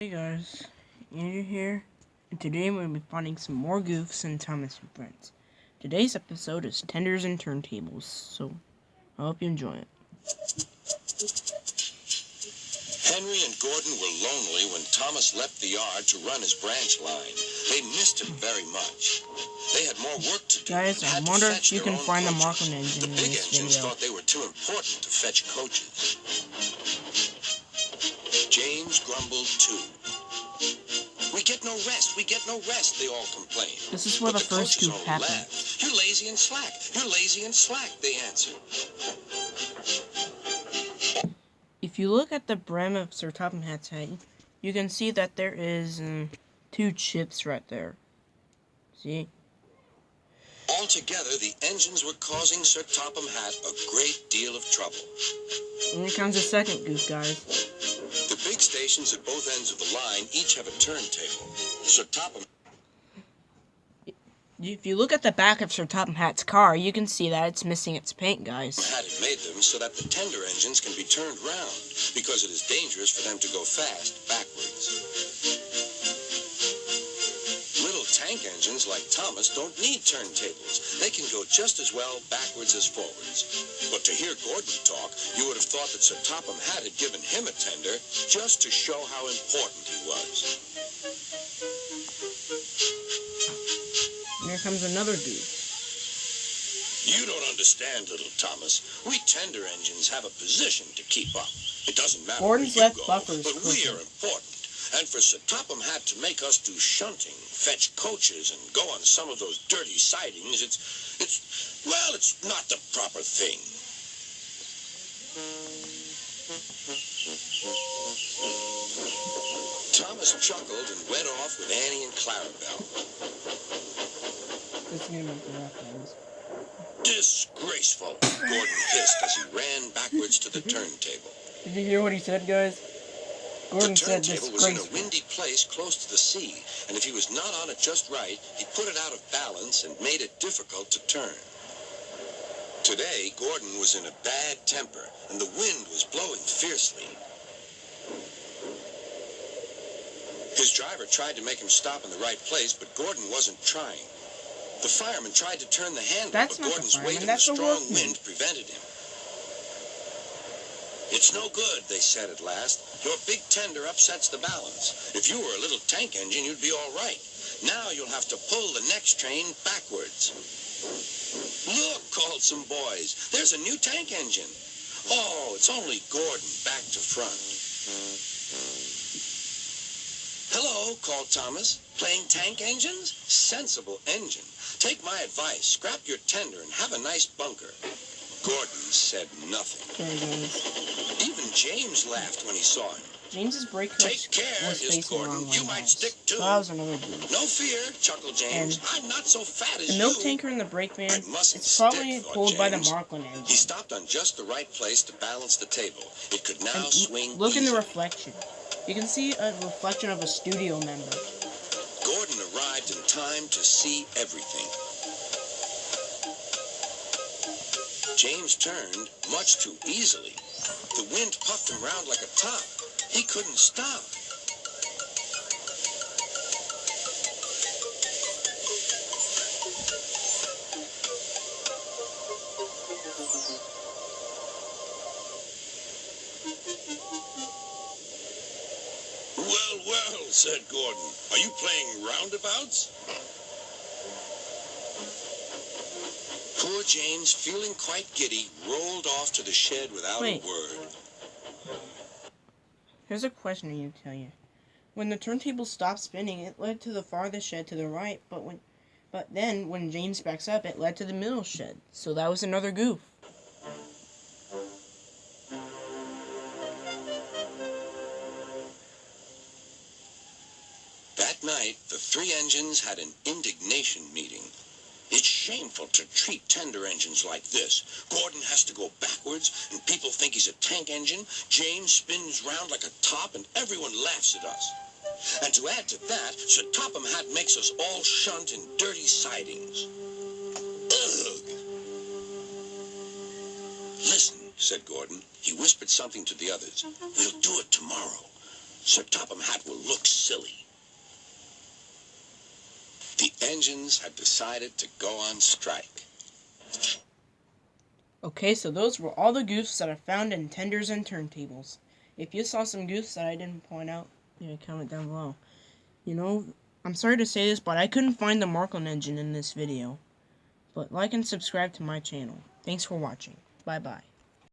Hey guys, Andrew here, and today we're going to be finding some more Goofs and Thomas and Friends. Today's episode is Tenders and Turntables, so I hope you enjoy it. Henry and Gordon were lonely when Thomas left the yard to run his branch line. They missed him very much. They had more work to do. Guys, I wonder if you can find the Marklin engine The in big this engines video. thought they were too important to fetch coaches. James grumbled too. We get no rest, they all complained. This is where the first coaches Goof only happened. laughed. You're lazy and slack, they answered. If you look at the brim of Sir Topham Hatt's head, you can see that there is two chips right there. See? Altogether, the engines were causing Sir Topham Hatt a great deal of trouble. And here comes the second Goof, guys. The big stations at both ends of the line each have a turntable. Sir Topham If you look at the back of Sir Topham Hatt's car, you can see that it's missing its paint, guys. Hatt had made them so that the tender engines can be turned round, because it is dangerous for them to go fast backwards. Little tank engines like Thomas don't need turntables. They can go just as well backwards as forwards. But to hear Gordon talk, you would have thought that Sir Topham Hatt had given him a tender just to show how important he was. Here comes another Goof. You don't understand, little Thomas. We tender engines have a position to keep up. It doesn't matter Gordon's where left you go, buffer is but we crooked. are important. And for Sir Topham Hatt to make us do shunting, fetch coaches, and go on some of those dirty sidings, it's not the proper thing. Thomas chuckled and went off with Annie and Clarabelle. This is gonna make me laugh, guys. Disgraceful, Gordon hissed as he ran backwards to the turntable. Did you hear what he said, guys? Gordon The said turntable was in a disgraceful. windy place close to the sea, and if he was not on it just right, he put it out of balance and made it difficult to turn. Today, Gordon was in a bad temper, and the wind was blowing fiercely. His driver tried to make him stop in the right place, but Gordon wasn't trying. The fireman tried to turn the handle, That's but not the Gordon's weight fireman, and the that's the strong workman. wind prevented him. It's no good, they said at last. Your big tender upsets the balance. If you were a little tank engine, you'd be all right. Now you'll have to pull the next train backwards. Look, called some boys. There's a new tank engine. Oh, it's only Gordon back to front. Hello, called Thomas. Playing tank engines? Sensible engine. Take my advice. Scrap your tender and have a nice bunker. Gordon said nothing. Okay, guys. Even James laughed when he saw him. James's brake Take care, was hissed facing the Gordon. wrong way, You might guys. stick too. So that was another Goof. No fear, chuckled James. And I'm not so fat as the milk you. tanker and the brake van, I mustn't it's probably stick, thought pulled by the James. Marklin He engine. stopped on just the right place to balance the table. It could now And swing look in the easily. reflection. You can see a reflection of a studio member. Gordon arrived in time to see everything. James turned much too easily. The wind puffed him round like a top. He couldn't stop. Well, said Gordon. Are you playing roundabouts? Poor James, feeling quite giddy, rolled off to the shed without Wait. a word. Here's a question I need to tell you. When the turntable stopped spinning, it led to the farthest shed to the right, but then when James backs up, it led to the middle shed. So that was another Goof. That night, the three engines had an indignation meeting. It's shameful to treat tender engines like this. Gordon has to go backwards, and people think he's a tank engine. James spins round like a top, and everyone laughs at us. And to add to that, Sir Topham Hatt makes us all shunt in dirty sidings. Ugh! Listen, said Gordon. He whispered something to the others. We'll do it tomorrow. so Topham Hatt will look silly. The engines had decided to go on strike. Okay, so those were all the goofs that I found in tenders and turntables. If you saw some goofs that I didn't point out, leave a comment down below. You know, I'm sorry to say this, but I couldn't find the Marklin engine in this video. But like and subscribe to my channel. Thanks for watching. Bye-bye.